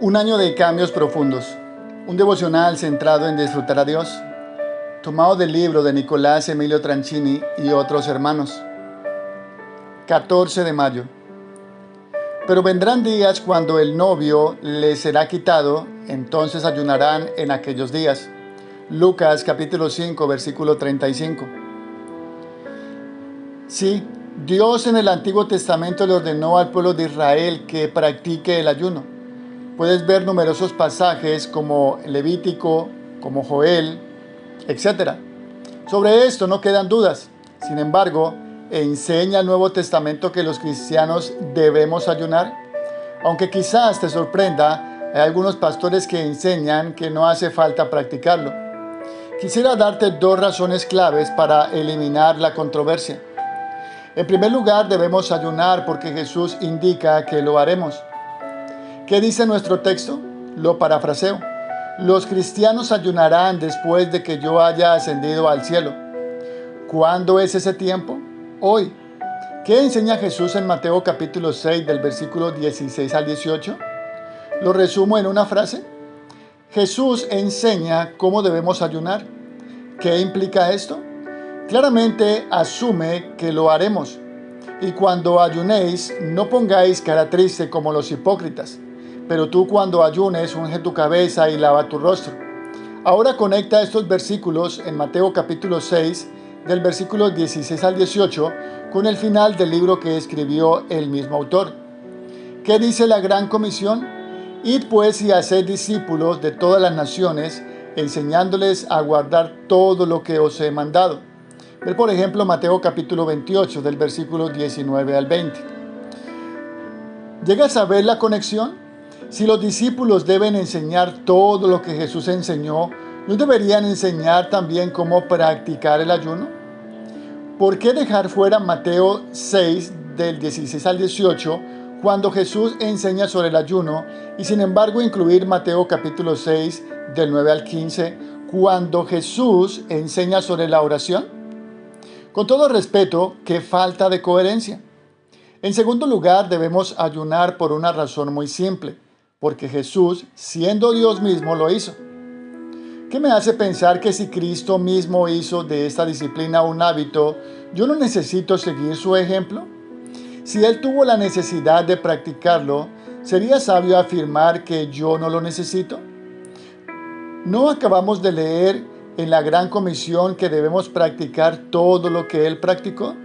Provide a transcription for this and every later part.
Un año de cambios profundos. Un devocional centrado en disfrutar a Dios. Tomado del libro de Nicolás Emilio Tranchini y otros hermanos. 14 de mayo. Pero vendrán días cuando el novio les será quitado, entonces ayunarán en aquellos días. Lucas capítulo 5, versículo 35. Sí, Dios en el Antiguo Testamento le ordenó al pueblo de Israel que practique el ayuno. Puedes ver numerosos pasajes como Levítico, como Joel, etc. Sobre esto no quedan dudas. Sin embargo, ¿enseña el Nuevo Testamento que los cristianos debemos ayunar? Aunque quizás te sorprenda, hay algunos pastores que enseñan que no hace falta practicarlo. Quisiera darte dos razones claves para eliminar la controversia. En primer lugar, debemos ayunar porque Jesús indica que lo haremos. ¿Qué dice nuestro texto? Lo parafraseo. Los cristianos ayunarán después de que yo haya ascendido al cielo. ¿Cuándo es ese tiempo? Hoy. ¿Qué enseña Jesús en Mateo capítulo 6 del versículo 16 al 18? Lo resumo en una frase. Jesús enseña cómo debemos ayunar. ¿Qué implica esto? Claramente asume que lo haremos. Y cuando ayunéis, no pongáis cara triste como los hipócritas. Pero tú cuando ayunes, unge tu cabeza y lava tu rostro. Ahora conecta estos versículos en Mateo capítulo 6, del versículo 16 al 18, con el final del libro que escribió el mismo autor. ¿Qué dice la gran comisión? Id pues y haced discípulos de todas las naciones, enseñándoles a guardar todo lo que os he mandado. Ver por ejemplo Mateo capítulo 28, del versículo 19 al 20. ¿Llegas a ver la conexión? Si los discípulos deben enseñar todo lo que Jesús enseñó, ¿no deberían enseñar también cómo practicar el ayuno? ¿Por qué dejar fuera Mateo 6 del 16 al 18 cuando Jesús enseña sobre el ayuno y sin embargo incluir Mateo capítulo 6 del 9 al 15 cuando Jesús enseña sobre la oración? Con todo respeto, qué falta de coherencia. En segundo lugar, debemos ayunar por una razón muy simple. Porque Jesús, siendo Dios mismo, lo hizo. ¿Qué me hace pensar que si Cristo mismo hizo de esta disciplina un hábito, yo no necesito seguir su ejemplo? Si Él tuvo la necesidad de practicarlo, ¿sería sabio afirmar que yo no lo necesito? ¿No acabamos de leer en la Gran Comisión que debemos practicar todo lo que Él practicó?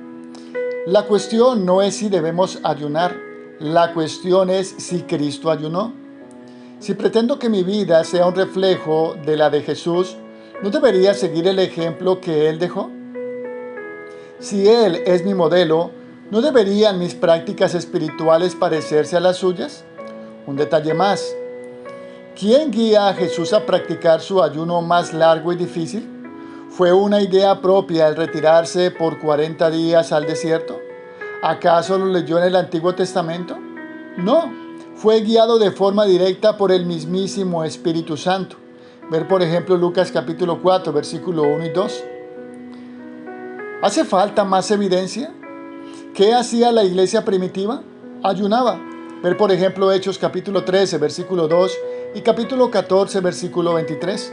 La cuestión no es si debemos ayunar, la cuestión es si Cristo ayunó. Si pretendo que mi vida sea un reflejo de la de Jesús, ¿no debería seguir el ejemplo que Él dejó? Si Él es mi modelo, ¿no deberían mis prácticas espirituales parecerse a las suyas? Un detalle más. ¿Quién guía a Jesús a practicar su ayuno más largo y difícil? ¿Fue una idea propia el retirarse por 40 días al desierto? ¿Acaso lo leyó en el Antiguo Testamento? No. Fue guiado de forma directa por el mismísimo Espíritu Santo. Ver por ejemplo Lucas capítulo 4, versículo 1 y 2. ¿Hace falta más evidencia? ¿Qué hacía la iglesia primitiva? Ayunaba. Ver por ejemplo Hechos capítulo 13, versículo 2 y capítulo 14, versículo 23.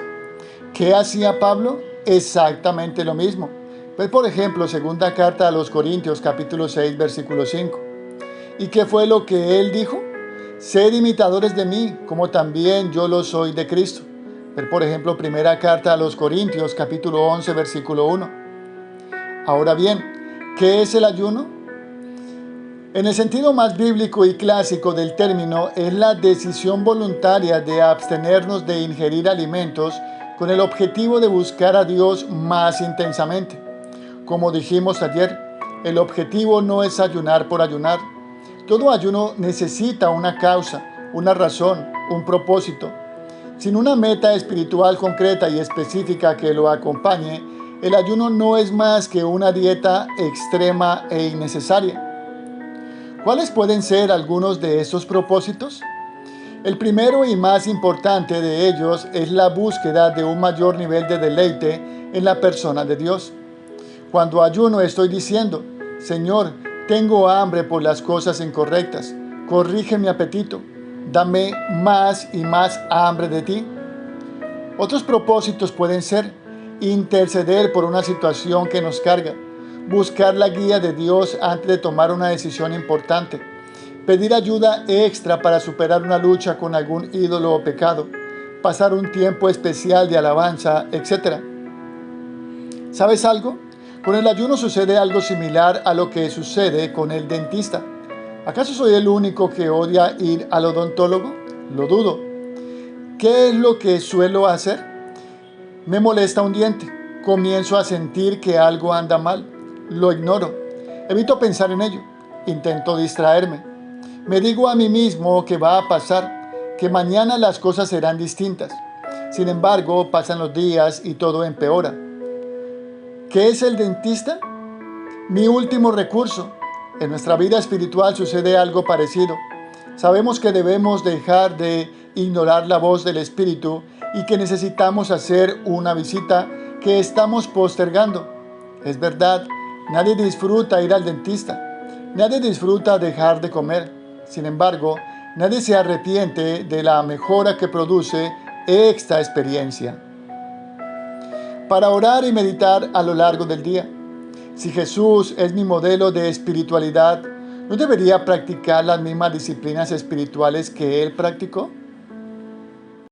¿Qué hacía Pablo? Exactamente lo mismo. Ver por ejemplo segunda carta a los Corintios capítulo 6, versículo 5. ¿Y qué fue lo que él dijo? Sed imitadores de mí, como también yo lo soy de Cristo. Ver por ejemplo primera carta a los Corintios capítulo 11 versículo 1. Ahora bien, ¿qué es el ayuno? En el sentido más bíblico y clásico del término, es la decisión voluntaria de abstenernos de ingerir alimentos con el objetivo de buscar a Dios más intensamente. Como dijimos ayer, el objetivo no es ayunar por ayunar. Todo ayuno necesita una causa, una razón, un propósito. Sin una meta espiritual concreta y específica que lo acompañe, el ayuno no es más que una dieta extrema e innecesaria. ¿Cuáles pueden ser algunos de estos propósitos? El primero y más importante de ellos es la búsqueda de un mayor nivel de deleite en la persona de Dios. Cuando ayuno estoy diciendo, Señor, tengo hambre por las cosas incorrectas, corrige mi apetito, Dame más y más hambre de ti. Otros propósitos pueden ser interceder por una situación que nos carga, buscar la guía de Dios antes de tomar una decisión importante, pedir ayuda extra para superar una lucha con algún ídolo o pecado, pasar un tiempo especial de alabanza, etc. ¿Sabes algo? Con el ayuno sucede algo similar a lo que sucede con el dentista. ¿Acaso soy el único que odia ir al odontólogo? Lo dudo. ¿Qué es lo que suelo hacer? Me molesta un diente. Comienzo a sentir que algo anda mal. Lo ignoro. Evito pensar en ello. Intento distraerme. Me digo a mí mismo que va a pasar, que mañana las cosas serán distintas. Sin embargo, pasan los días y todo empeora. ¿Qué es el dentista? Mi último recurso. En nuestra vida espiritual sucede algo parecido. Sabemos que debemos dejar de ignorar la voz del Espíritu y que necesitamos hacer una visita que estamos postergando. Es verdad, nadie disfruta ir al dentista. Nadie disfruta dejar de comer. Sin embargo, nadie se arrepiente de la mejora que produce esta experiencia. Para orar y meditar a lo largo del día. Si Jesús es mi modelo de espiritualidad, ¿no debería practicar las mismas disciplinas espirituales que Él practicó?